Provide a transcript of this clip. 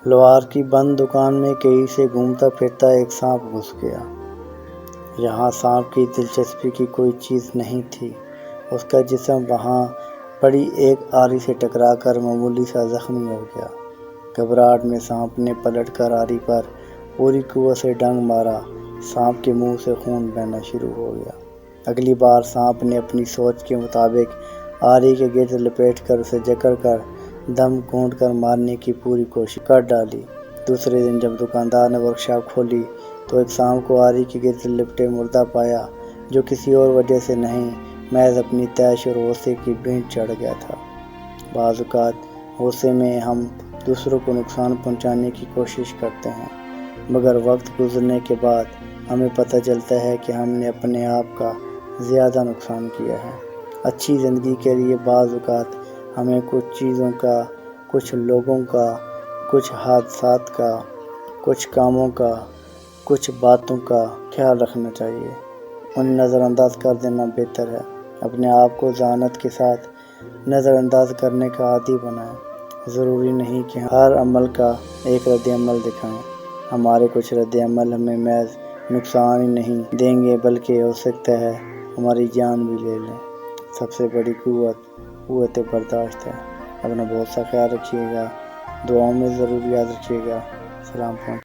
لوہار کی بند دکان میں کہیں سے گھومتا پھرتا ایک سانپ گھس گیا۔ یہاں سانپ کی دلچسپی کی کوئی چیز نہیں تھی۔ اس کا جسم وہاں پڑی ایک آری سے ٹکرا کر معمولی سا زخمی ہو گیا۔ گھبراہٹ میں سانپ نے پلٹ کر آری پر پوری قوت سے ڈنک مارا۔ سانپ کے منہ سے خون بہنا شروع ہو گیا۔ اگلی بار سانپ نے اپنی سوچ کے مطابق آری کے گرد لپیٹ کر اسے جکڑ کر دم گھونٹ کر مارنے کی پوری کوشش کر ڈالی۔ دوسرے دن جب دکاندار نے ورکشاپ کھولی تو ایک سانپ کو آری کے گرد لپٹے مردہ پایا، جو کسی اور وجہ سے نہیں، محض اپنی طیش اور غصے کی بھینٹ چڑھ گیا تھا۔ بعض اوقات غصے میں ہم دوسروں کو نقصان پہنچانے کی کوشش کرتے ہیں، مگر وقت گزرنے کے بعد ہمیں پتہ چلتا ہے کہ ہم نے اپنے آپ کا زیادہ نقصان کیا ہے۔ اچھی زندگی کے لیے بعض اوقات ہمیں کچھ چیزوں کا، کچھ لوگوں کا، کچھ حادثات کا، کچھ کاموں کا، کچھ باتوں کا خیال رکھنا چاہیے۔ انہیں نظر انداز کر دینا بہتر ہے۔ اپنے آپ کو ذہانت کے ساتھ نظر انداز کرنے کا عادی بنائیں۔ ضروری نہیں کہ ہر عمل کا ایک رد عمل دکھائیں۔ ہمارے کچھ رد عمل ہمیں محض نقصان ہی نہیں دیں گے بلکہ ہو سکتا ہے ہماری جان بھی لے لیں۔ سب سے بڑی قوت برداشت ہے۔ اپنا بہت سا خیال رکھیے گا، دعاؤں میں ضرور یاد رکھیے گا۔ سلام۔